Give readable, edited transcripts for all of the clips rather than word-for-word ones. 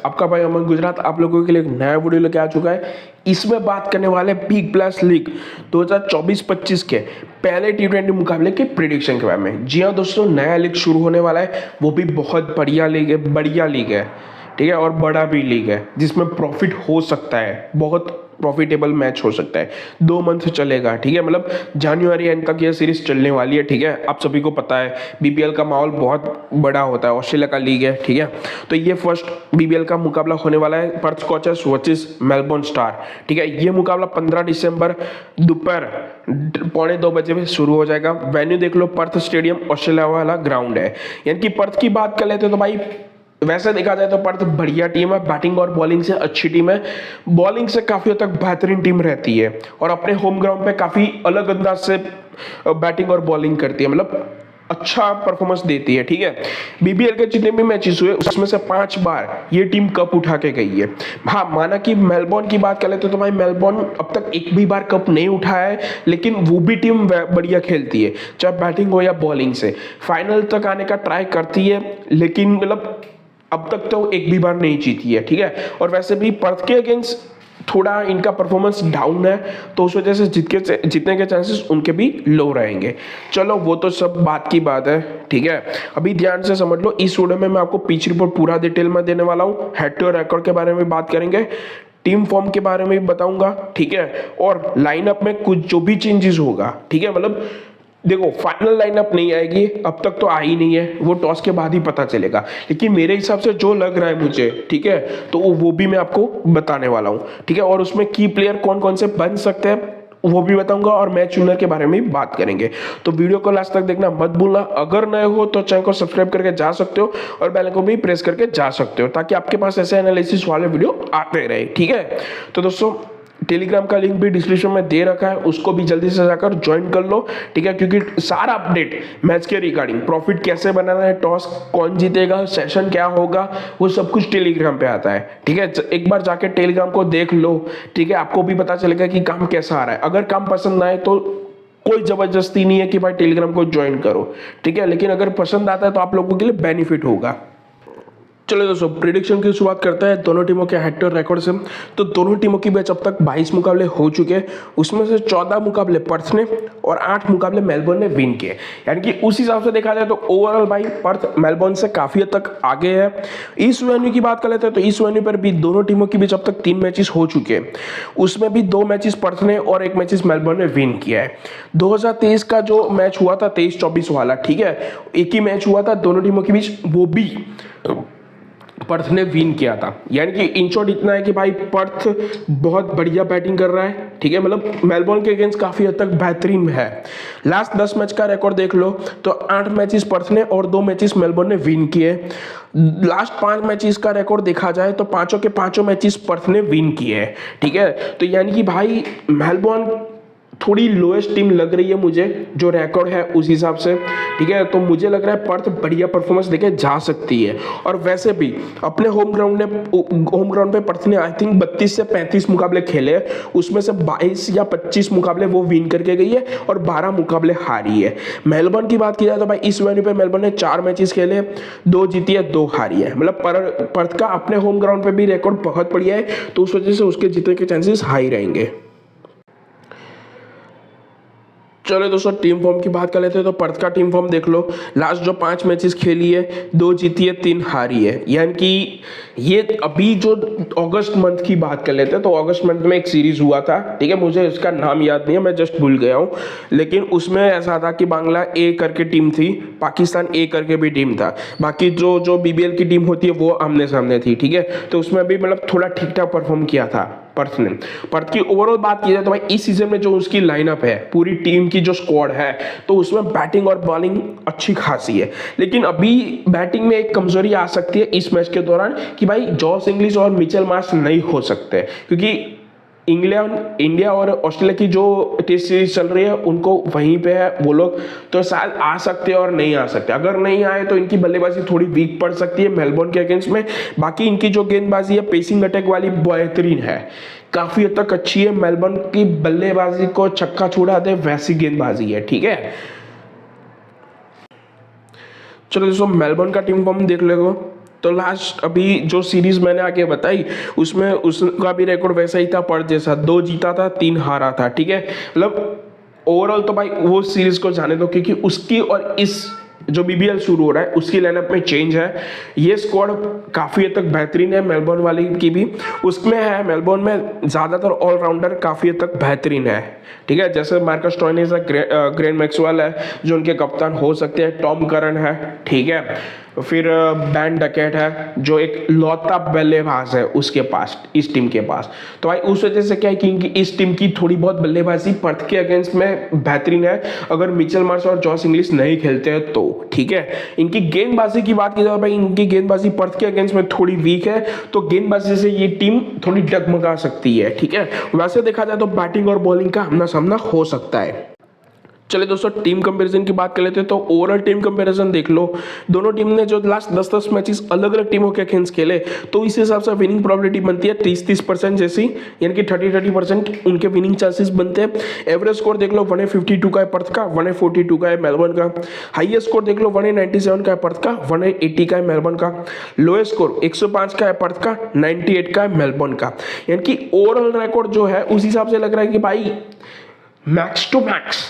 आपका भाई अमन गुजरात आप लोगों के लिए एक नया वीडियो लेके आ चुका है। इसमें बात करने वाले बिग ब्लास्ट लीग 2024-25 के पहले T20 मुकाबले के प्रिडिक्शन के बारे में। जी हाँ दोस्तों, नया लीग शुरू होने वाला है, वो भी बहुत बढ़िया लीग है, ठीक है, और बड़ा भी लीग है जिसमें प्रॉफिट हो सकता है, बहुत प्रॉफिटेबल मैच हो सकता है। 2 मंथ चलेगा, ठीक है, मतलब जनवरी एंड तक ये सीरीज चलने वाली है, ठीक है। आप सभी को पता है बीपीएल का माहौल बहुत बड़ा होता है, ऑस्ट्रेलिया का लीग है, ठीक है। तो ये फर्स्ट बीपीएल का मुकाबला होने वाला है, Perth scorchers versus Melbourne star, ठीक है। ये मुकाबला 15 दिसंबर दोपहर 1:45 में शुरू हो जाएगा। वेन्यू देख लो, पर्थ स्टेडियम ऑस्ट्रेलिया वाला ग्राउंड है। यानी कि पर्थ की बात कर लेते तो भाई वैसे देखा जाए तो पर्थ बढ़िया टीम है, बैटिंग और बॉलिंग से अच्छी टीम है, बॉलिंग से काफी हद तक बेहतरीन टीम रहती है और अपने होम ग्राउंड पे काफी अलग अंदाज से बैटिंग और बॉलिंग करती है, मतलब अच्छा परफॉर्मेंस देती है, ठीक है। बीबीएल के जितने भी मैचेस हुए उसमें से 5 बार ये टीम कप उठा के गई है। हाँ, माना कि मेलबोर्न की बात कर लेते तो भाई मेलबोर्न अब तक एक भी बार कप नहीं उठाया है, लेकिन वो भी टीम बढ़िया खेलती है, चाहे बैटिंग हो या बॉलिंग से। फाइनल तक आने का ट्राई करती है, लेकिन मतलब अब तक तो एक भी बार नहीं जीती है, ठीक है। और वैसे भी पर्थ के अगेंस्ट थोड़ा इनका परफॉर्मेंस डाउन है, तो उस वजह से जीतने के चांसेस उनके भी लो रहेंगे। चलो वो तो सब बात की बात है, ठीक है। अभी ध्यान से समझ लो, इस वीडियो में मैं आपको पिच रिपोर्ट पूरा डिटेल में देने वाला हूँ, हेड टू रिकॉर्ड के बारे में बात करेंगे, टीम फॉर्म के बारे में भी बताऊंगा, ठीक है, और लाइनअप में कुछ जो भी चेंजेस होगा, ठीक है। मतलब देखो, फाइनल लाइनअप नहीं आएगी, अब तक तो आई नहीं है, वो टॉस के बाद ही पता चलेगा, लेकिन मेरे हिसाब से जो लग रहा है मुझे, ठीक है, तो वो भी मैं आपको बताने वाला हूँ, ठीक है। और उसमें की प्लेयर कौन कौन से बन सकते हैं वो भी बताऊंगा, और मैच विनर के बारे में भी बात करेंगे। तो वीडियो को लास्ट तक देखना मत भूलना। अगर नए हो तो चैनल को सब्सक्राइब करके जा सकते हो और बेल को भी प्रेस करके जा सकते हो, ताकि आपके पास ऐसे एनालिसिस वाले वीडियो आते रहे, ठीक है। तो दोस्तों, टेलीग्राम का लिंक भी डिस्क्रिप्शन में दे रखा है, उसको भी जल्दी से जाकर ज्वाइन कर लो, ठीक है, क्योंकि सारा अपडेट मैच के रिगार्डिंग, प्रॉफिट कैसे बनाना है, टॉस कौन जीतेगा, सेशन क्या होगा, वो सब कुछ टेलीग्राम पे आता है, ठीक है। एक बार जाके टेलीग्राम को देख लो, ठीक है, आपको भी पता चलेगा कि काम कैसा आ रहा है। अगर काम पसंद आए तो कोई जबरदस्ती नहीं है कि भाई टेलीग्राम को ज्वाइन करो, ठीक है, लेकिन अगर पसंद आता है तो आप लोगों के लिए बेनिफिट होगा। चलो दोस्तों, प्रिडिक्शन की शुरुआत करते हैं दोनों टीमों के हेड टू हेड रिकॉर्ड से। तो दोनों टीमों की मैच अब तक 22 मुकाबले हो चुके हैं, उसमें से 14 मुकाबले पर्थ ने और 8 मुकाबले मेलबोर्न ने विन किए। यानी कि उस हिसाब से देखा जाए तो ओवरऑल भाई पर्थ मेलबोर्न से काफी हद तक आगे है। इस वेन्यू की बात कर लेते हैं तो इस वेन्यू पर भी दोनों टीमों के बीच अब तक 3 मैचेस हो चुके हैं, उसमें भी 2 मैचेस पर्थ ने और 1 मैचेस मेलबोर्न ने विन किया है। 2023 का जो मैच हुआ था 23-24 वाला, ठीक है, एक ही मैच हुआ था दोनों टीमों के बीच, वो भी पर्थ ने विन किया था। यानी कि इन शॉर्ट इतना है कि भाई पर्थ बहुत बढ़िया बैटिंग कर रहा है, ठीक है, मतलब मेलबोर्न के अगेंस्ट काफी हद तक बेहतरीन है। लास्ट 10 मैच का रिकॉर्ड देख लो तो 8 मैचेस पर्थ ने और 2 मैचेस मेलबोर्न ने विन किए। लास्ट 5 मैचेस का रिकॉर्ड देखा जाए तो पांचों के पांचों मैचेस पर्थ ने विन किए, ठीक है। तो यानी कि भाई मेलबोर्न थोड़ी लोएस्ट टीम लग रही है मुझे, जो रिकॉर्ड है उस हिसाब से, ठीक है। तो मुझे लग रहा है पर्थ बढ़िया परफॉर्मेंस देके जा सकती है। और वैसे भी अपने होम ग्राउंड पे पर्थ ने आई थिंक 32 से 35 मुकाबले खेले, उसमें से 22 या 25 मुकाबले वो विन करके गई है और 12 मुकाबले हारी है। मेलबोर्न की बात की जाए तो भाई इस वेन्यू पे मेलबोर्न ने 4 मैचेस खेले, 2 जीती है 2 हारी है, मतलब पर्थ का अपने होम ग्राउंड पे भी रिकॉर्ड बहुत बढ़िया है, तो उस वजह से उसके जीतने के चांसेस हाई रहेंगे। चलो दोस्तों, टीम फॉर्म की बात कर लेते हैं तो पर्थ का टीम फॉर्म देख लो। लास्ट जो 5 मैचेस खेली है 2 जीती है 3 हारी है। यानी कि ये अभी जो अगस्त मंथ की बात कर लेते हैं तो अगस्त मंथ में एक सीरीज हुआ था, ठीक है, मुझे इसका नाम याद नहीं है, मैं जस्ट भूल गया हूँ, लेकिन उसमें ऐसा था कि बांग्ला ए करके टीम थी, पाकिस्तान ए करके भी टीम था, बाकी जो बीबीएल की टीम होती है वो आमने सामने थी, ठीक है। तो उसमें भी मतलब थोड़ा ठीक ठाक परफॉर्म किया था पर्थ ने। पर्थ की ओवरऑल बात की जाए तो भाई इस सीजन में जो उसकी लाइनअप है, पूरी टीम की जो स्क्वाड है, तो उसमें बैटिंग और बॉलिंग अच्छी खासी है, लेकिन अभी बैटिंग में एक कमजोरी आ सकती है इस मैच के दौरान कि भाई जॉस इंग्लिश और मिचेल मार्श नहीं हो सकते, क्योंकि इंडिया और ऑस्ट्रेलिया की जो टेस्ट सीरीज चल रही है उनको वहीं पे है वो लोग, तो शायद आ सकते हैं और नहीं आ सकते। अगर नहीं आए तो इनकी बल्लेबाजी थोड़ी वीक पड़ सकती है मेलबोर्न के अगेंस्ट में। बाकी इनकी जो गेंदबाजी है पेसिंग अटैक वाली बेहतरीन है, काफी हद तक अच्छी है। मेलबोर्न की बल्लेबाजी को छक्का छुड़ा दे वैसी गेंदबाजी है, ठीक है। चलो दोस्तों, मेलबोर्न का टीम फॉर्म देख लो। तो लास्ट अभी जो सीरीज मैंने आगे बताई उसमें उसका भी रिकॉर्ड वैसा ही था पर्थ जैसा, 2 जीता था 3 हारा था, ठीक है। मतलब ओवरऑल तो भाई वो सीरीज को जाने दो, क्योंकि उसकी और इस जो बीबीएल शुरू हो रहा है उसकी लाइनअप में चेंज है। ये स्क्वाड काफ़ी हद तक बेहतरीन है, मेलबोर्न वाली की भी उसमें है। मेलबोर्न में ज़्यादातर ऑलराउंडर काफ़ी हद तक बेहतरीन है, ठीक है। जैसे मार्कस स्टोइनिस है, ग्रेन मैक्सवेल है जो उनके कप्तान हो सकते हैं, टॉम करन है, ठीक है। फिर बैन डकेट है जो एक लौता बल्लेबाज है उसके पास, इस टीम के पास। तो भाई उस वजह से क्या है कि इनकी इस टीम की थोड़ी बहुत बल्लेबाजी पर्थ के अगेंस्ट में बेहतरीन है, अगर मिचेल मार्श और जॉस इंग्लिश नहीं खेलते हैं तो, ठीक है। इनकी गेंदबाजी की बात की जाए भाई, इनकी गेंदबाजी पर्थ के अगेंस्ट में थोड़ी वीक है, तो गेंदबाजी से ये टीम थोड़ी डगमगा सकती है, ठीक है। वैसे देखा जाए तो बैटिंग और बॉलिंग का आमना सामना हो सकता है। चलिए दोस्तों टीम कंपैरिजन की बात कर लेते हैं। तो ओवरऑल टीम कंपैरिजन देख लो, दोनों टीम ने जो लास्ट 10-10 मैचेस अलग अलग टीमों के अगेंस्ट खेले, तो इस हिसाब से विनिंग प्रोबेबिलिटी बनती है 30-30% जैसी, यानी कि 30-30% उनके विनिंग चांसेस बनते हैं। एवरेज स्कोर देख लो 152 का है पर्थ का, 142 का है मेलबर्न का। हाईएस्ट स्कोर देख लो 197 का है पर्थ का, 180 का है मेलबर्न का। लोएस्ट स्कोर 105 का है पर्थ का, 98 का है मेलबर्न का। यानी कि ओवरऑल रिकॉर्ड जो है उस हिसाब से लग रहा है कि भाई मैक्स टू मैक्स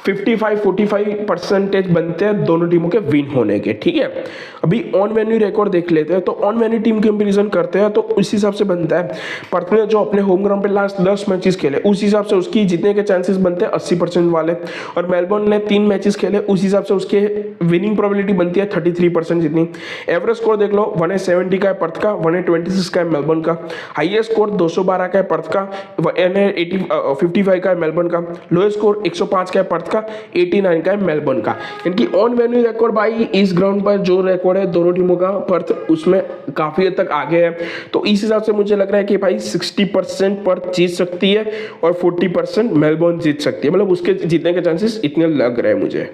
55-45% बनते हैं दोनों टीमों के विन होने के, ठीक है। अभी ऑन वेन्यू रिकॉर्ड देख लेते हैं। तो ऑन वेन्यू टीम कंपैरिजन करते हैं तो उस हिसाब से बनता है, पर्थ ने जो अपने होम ग्राउंड पे लास्ट 10 मैचेस खेले उस हिसाब से उसकी जीतने के चांसेस बनते हैं 80% वाले, और मेलबोर्न ने 3 मैचेस खेले उस हिसाब से उसके विनिंग प्रोबेबिलिटी बनती है 33% जितनी। एवरेज स्कोर देख लो 170 का है पर्थ का, 126 का है मेलबोर्न का। हाईएस्ट स्कोर 212 का है पर्थ का, 55 का है मेलबोर्न का। लोएस्ट स्कोर 105 का है पर्थ का, 89 का है मेलबोर्न का। यानी कि ऑन वेन्यू रिकॉर्ड भाई इस ग्राउंड पर जो रिकॉर्ड है दोनों टीमों का, पर्थ उसमें काफी हद तक आगे है। तो इस हिसाब से मुझे लग रहा है कि भाई 60% पर्थ जीत सकती है और 40% मेलबोर्न जीत सकती है, मतलब उसके जीतने के चांसेस इतने लग रहे हैं मुझे।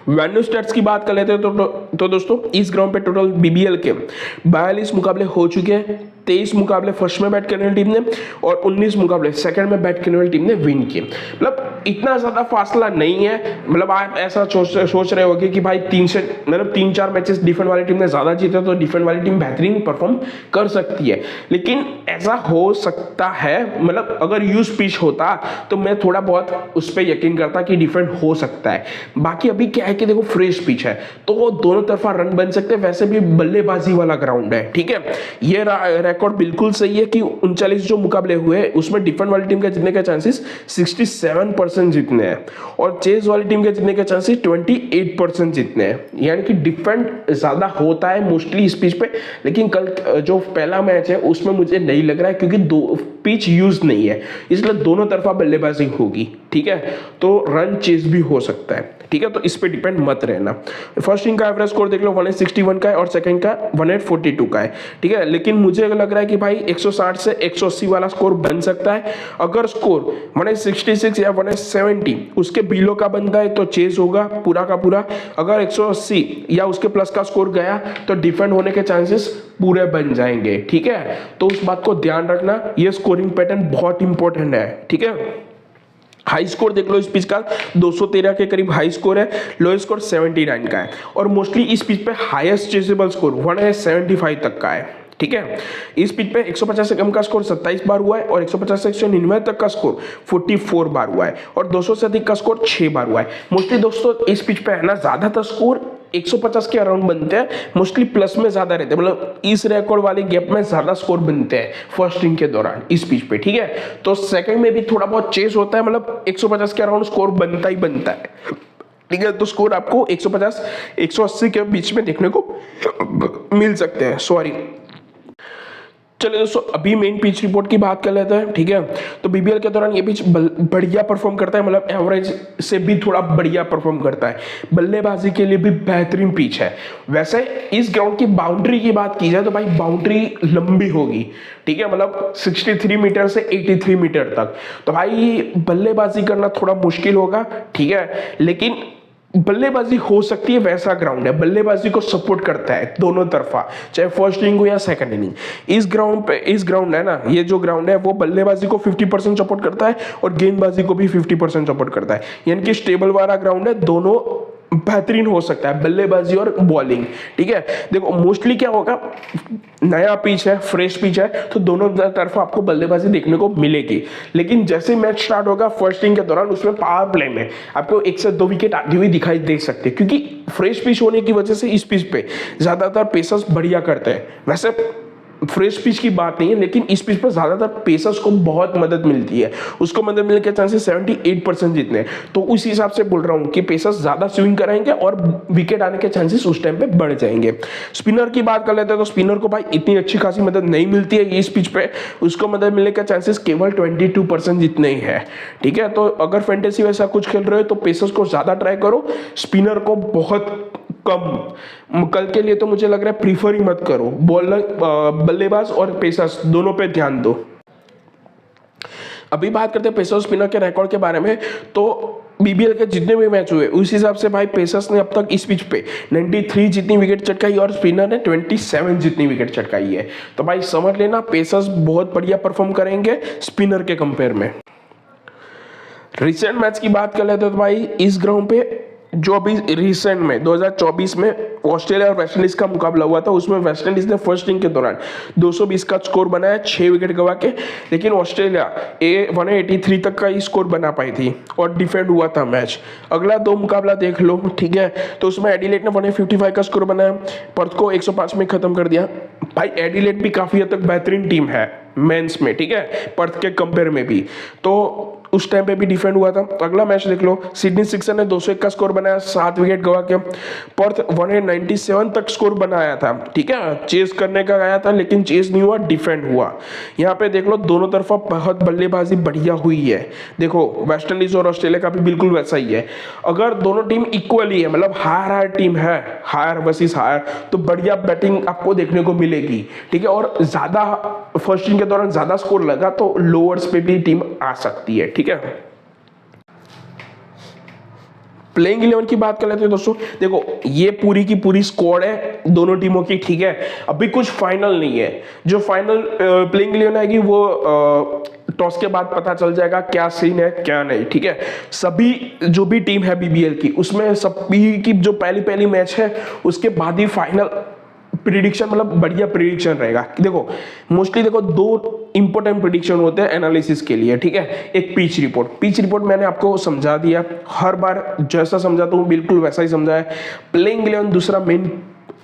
वेन्यू स्टैट्स की बात कर लेते हैं तो दोस्तों इस ग्राउंड पे टोटल बीबीएल के 42 मुकाबले हो चुके हैं। 23 मुकाबले फर्स्ट में बैट करने वाली टीम ने और 19 मुकाबले सेकंड में बैट करने वाली टीम ने विन किए। मतलब इतना ज्यादा फासला नहीं है। मतलब आप ऐसा सोच रहे होगे कि भाई 3-4 मैचेस डिफेंड वाली टीम ने ज्यादा जीते तो डिफेंड वाली टीम बेहतरीन परफॉर्म कर सकती है, लेकिन ऐसा हो सकता है। मतलब अगर यूज पिच होता तो मैं थोड़ा बहुत उस पर यकीन करता कि डिफेंड हो सकता है। बाकी अभी क्या है कि देखो फ्रेश पिच है तो वो दोनों तरफा रन बन सकते हैं, वैसे भी बल्लेबाजी वाला ग्राउंड है, ठीक है। ये रिकॉर्ड बिल्कुल सही है कि 39 जो मुकाबले हुए उसमें डिफेंड वाली टीम के जीतने के चांसेस 67% जीतने हैं और चेज वाली टीम के जीतने के चांसेस 28% जीतने हैं। यानी कि डिफेंड ज्यादा होता है मोस्टली इस पिच पे, लेकिन कल जो पहला मैच है उसमें मुझे नहीं लग रहा है क्योंकि दो पिच यूज नहीं है, इसलिए दोनों तरफा बल्लेबाजी होगी, ठीक है। तो रन चेज भी हो सकता है, ठीक है। तो इस पे डिपेंड मत रहना। फर्स्ट टीम का एवरेज स्कोर देख लो 161 का है और सेकंड का 142 का है, ठीक है। लेकिन मुझे लग रहा है कि भाई 160 से 180 वाला स्कोर बन सकता है। अगर स्कोर 166 या 170 उसके बिलो का बनता है तो चेज होगा पूरा का पूरा। अगर 180 या उसके प्लस का स्कोर गया तो डिफेंड होने के चांसेस पूरे बन जाएंगे, ठीक है। तो उस बात को ध्यान रखना, ये स्कोरिंग पैटर्न बहुत इंपॉर्टेंट है, ठीक है। हाई स्कोर देख लो इस पिच का 213 के करीब हाई स्कोर है, लो स्कोर 79 का है और मोस्टली इस पिच पे हाईएस्ट चेजेबल स्कोर 175 तक का है, ठीक है। इस पिच पे 150 से कम का स्कोर 27 बार हुआ है और 150 से 199 तक का स्कोर 44 बार हुआ है और 200 से अधिक का स्कोर 6 बार हुआ है। मोस्टली दोस्तों इस पिच पे है ना ज्यादातर स्कोर 150 के अराउंड बनते हैं, मोस्टली प्लस में ज्यादा रहते हैं। मतलब इस रिकॉर्ड वाले गैप में ज्यादा स्कोर बनते हैं फर्स्ट इनिंग के दौरान इस पिच पे, ठीक है। तो सेकंड में भी थोड़ा बहुत चेस होता है, मतलब 150 के अराउंड स्कोर बनता ही बनता है, ठीक है। तो स्कोर आपको 150-180 के बीच में देखने को मिल सकते हैं, सॉरी। चलिए दोस्तों अभी मेन पिच रिपोर्ट की बात कर लेते हैं, ठीक है। तो बीबीएल के दौरान ये पिच बढ़िया परफॉर्म करता है, मतलब एवरेज से भी थोड़ा बढ़िया परफॉर्म करता है। बल्लेबाजी के लिए भी बेहतरीन पिच है। वैसे इस ग्राउंड की बाउंड्री की बात की जाए तो भाई बाउंड्री लंबी होगी, ठीक है। मतलब 63 मीटर से 83 मीटर तक, तो भाई बल्लेबाजी करना थोड़ा मुश्किल होगा, ठीक है। लेकिन बल्लेबाजी हो सकती है, वैसा ग्राउंड है, बल्लेबाजी को सपोर्ट करता है दोनों तरफा, चाहे फर्स्ट इनिंग हो या सेकंड इनिंग। इस ग्राउंड है ना, ये जो ग्राउंड है वो बल्लेबाजी को 50% सपोर्ट करता है और गेंदबाजी को भी 50% सपोर्ट करता है। यानी कि स्टेबल वाला ग्राउंड है, दोनों बेहतरीन हो सकता है, बल्लेबाजी और बॉलिंग। ठीक है, देखो मोस्टली क्या होगा, नया पिच है, फ्रेश पिच है, तो दोनों तरफ आपको बल्लेबाजी देखने को मिलेगी। लेकिन जैसे मैच स्टार्ट होगा फर्स्ट इनिंग के दौरान, उसमें पावर प्ले में आपको 1 से 2 विकेट आती हुई दिखाई दे सकती है, क्योंकि फ्रेश पिच होने की वजह से इस पिच पे ज्यादातर पेसर्स बढ़िया करते हैं। वैसे फ्रेश पिच की बात नहीं है, लेकिन इस पिच पर ज्यादातर पेसर्स को बहुत मदद मिलती है, उसको मदद मिलने के चांसेस 78% जितने हैं। तो उस हिसाब से बोल रहा हूं कि पेसर्स ज्यादा स्विंग कराएंगे और विकेट आने के चांसेस उस टाइम पे बढ़ जाएंगे। स्पिनर की बात कर लेते हैं, तो स्पिनर को भाई इतनी अच्छी खासी मदद नहीं मिलती है इस पिच पे, उसको मदद मिलने के चांसेस केवल 22% जितने ही है। ठीक है, तो अगर फैंटेसी वैसा कुछ खेल रहे हो तो पेसर्स को ज्यादा ट्राई करो, स्पिनर को बहुत कम। कल के लिए तो मुझे लग रहा है प्रीफर ही मत करो, बॉलर बल्लेबाज और पेसर्स दोनों पे ध्यान दो। अभी बात करते हैं पेसर स्पिनर के रिकॉर्ड के बारे में, तो बीबीएल के जितने भी मैच हुए उस हिसाब से भाई पेसर्स ने अब तक इस पिच पे 93 जितनी विकेट चटकाई और स्पिनर ने 27 जितनी विकेट चटकाई है। तो भाई समझ लेना पेसर्स बहुत बढ़िया परफॉर्म करेंगे स्पिनर के कंपेयर में। रिसेंट मैच की बात कर लेते हैं तो भाई इस ग्राउंड पे जो अभी रिसेंट में 2024 में ऑस्ट्रेलिया और वेस्टइंडीज का मुकाबला हुआ था, उसमें वेस्टइंडीज ने फर्स्ट इनिंग के दौरान 220 का स्कोर बनाया 6 विकेट गवा के, लेकिन ऑस्ट्रेलिया 183 तक का ही स्कोर बना पाई थी और डिफेंड हुआ था मैच। अगला 2 मुकाबला देख लो, ठीक है, तो उसमें एडिलेड ने 155 का स्कोर बनाया, पर्थ को 105 में खत्म कर दिया। भाई एडिलेड भी काफी हद तक बेहतरीन टीम है मेंस में, ठीक है, पर्थ के कंपेयर में भी, तो उस टाइम पे भी डिफेंड हुआ था। अगला मैच देख लो, सिडनी सिक्सर ने 201 का स्कोर बनाया 7 विकेट गवा के, पर्थ 197 तक स्कोर बनाया था। ठीक है, चेस करने का गया था लेकिन चेस नहीं हुआ, डिफेंड हुआ। यहाँ पे देख लो दोनों तरफा बहुत बल्लेबाजी बढ़िया हुई है। देखो वेस्ट इंडीज और ऑस्ट्रेलिया का भी बिल्कुल वैसा ही है। अगर दोनों टीम इक्वली है, मतलब हायर टीम है, हायर वर्सेस हायर, तो बढ़िया बैटिंग आपको देखने को मिलेगी। ठीक है, और ज्यादा फर्स्ट इनिंग के दौरान ज्यादा स्कोर लगा तो लोअर्स पे भी टीम आ सकती है। ठीक है, प्लेइंग 11 की बात कर लेते हैं दोस्तों। देखो ये पूरी की पूरी स्क्वाड है दोनों टीमों की, ठीक है, अभी कुछ फाइनल नहीं है। जो फाइनल प्लेइंग 11 आएगी वो टॉस के बाद पता चल जाएगा क्या सीन है क्या नहीं। ठीक है, सभी जो भी टीम है बीबीएल की, उसमें सभी की जो पहली मैच है उसके बाद ही फाइनल प्रिडिक्शन, मतलब बढ़िया प्रिडिक्शन रहेगा। देखो मोस्टली देखो 2 इंपॉर्टेंट प्रिडिक्शन होते हैं एनालिसिस के लिए। ठीक है, एक पिच रिपोर्ट मैंने आपको समझा दिया, हर बार जैसा समझाता हूँ बिल्कुल वैसा ही समझा है। प्लेइंग 11 दूसरा मेन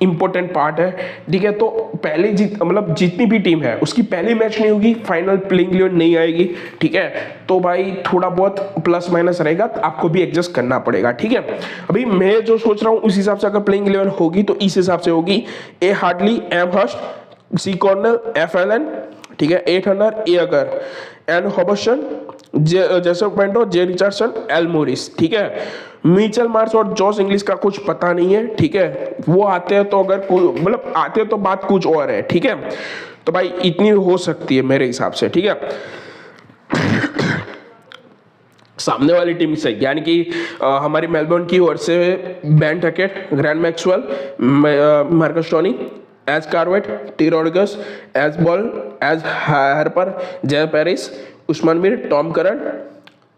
इंपॉर्टेंट पार्ट है। ठीक है, तो पहले मतलब जितनी भी टीम है उसकी पहली मैच नहीं होगी, फाइनल प्लेइंग 11 नहीं आएगी। ठीक है, तो भाई थोड़ा बहुत प्लस माइनस रहेगा, तो आपको भी एडजस्ट करना पड़ेगा। ठीक है, अभी मैं जो सोच रहा हूँ उस हिसाब से अगर प्लेइंग 11 होगी तो इस हिसाब से होगी: ए हार्डली, एम हर्स्ट, सी कॉर्नल, एफ एलन, ठीक है, 8 रनर, ए अगर, एन हॉबर्सन, जेसप पेंड्रो, जे रिचर्डसन, एल मोरिस। ठीक है, मिचेल मार्श और जॉस इंग्लिश का कुछ पता नहीं है। ठीक है, वो आते हैं तो अगर मतलब आते हैं तो बात कुछ और है। ठीक है, तो भाई इतनी हो सकती है मेरे हिसाब से। ठीक है, सामने वाली टीम से यानी कि हमारी मेलबोर्न की ओर से Ben Duckett, Glenn Maxwell, Marcus Stoinis, H Cartwright, T Rodrigues, H Ball, H Harper, J Paris, Usman Mir, Tom Curran,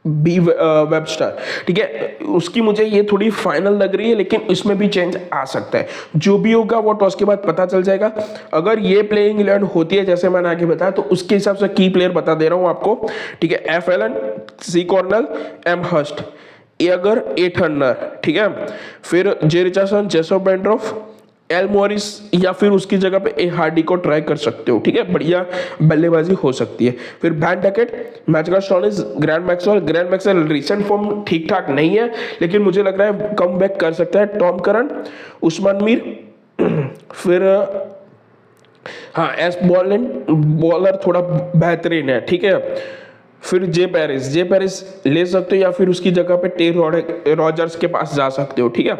B Webster. ठीक है, उसकी मुझे ये थोड़ी फाइनल लग रही है, लेकिन इसमें भी चेंज आ सकता है। जो भी होगा वो टॉस के बाद पता चल जाएगा। अगर ये प्लेइंग 11 होती है जैसे मैंने आगे बताया, तो उसके हिसाब से की प्लेयर बता दे रहा हूं आपको। ठीक है, एफ एलन, सी कॉर्नल, एम हर्स्ट, ए अगर, 8 रनर। ठीक है, फिर जे रिचर्डसन, जेसप पेंड्रोफ, एल मॉरिस, या फिर उसकी जगह पे ए हार्डी को ट्राई कर सकते हो। ठीक है, बढ़िया बल्लेबाजी हो सकती है। फिर बैन डकेट, मैकग्रा स्टोनिस, ग्रैंड मैक्सवेल रिसेंट फॉर्म ठीक ठाक नहीं है, लेकिन मुझे लग रहा है कम बैक कर सकता है। टॉम करन, उस्मान मीर, फिर हाँ एस बॉलर थोड़ा बेहतरीन है। ठीक है, फिर जे पेरिस ले सकते हो, या फिर उसकी जगह पे टे रॉजर्स के पास जा सकते हो। ठीक है,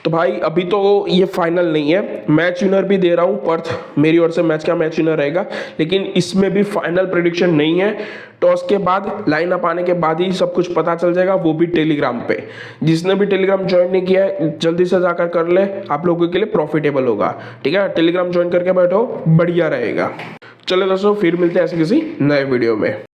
तो भाई अभी तो ये फाइनल नहीं है। मैच विनर भी दे रहा हूँ, पर्थ मेरी ओर से मैच का मैच विनर रहेगा, लेकिन इसमें भी फाइनल प्रेडिक्शन नहीं है। टॉस के बाद, लाइन अप आने के बाद ही सब कुछ पता चल जाएगा, वो भी टेलीग्राम पे। जिसने भी टेलीग्राम ज्वाइन नहीं किया है जल्दी से जाकर कर ले, आप लोगों के लिए प्रॉफिटेबल होगा। ठीक है, टेलीग्राम ज्वाइन करके बैठो, बढ़िया रहेगा। चलो दोस्तों, फिर मिलते हैं ऐसे किसी नए वीडियो में।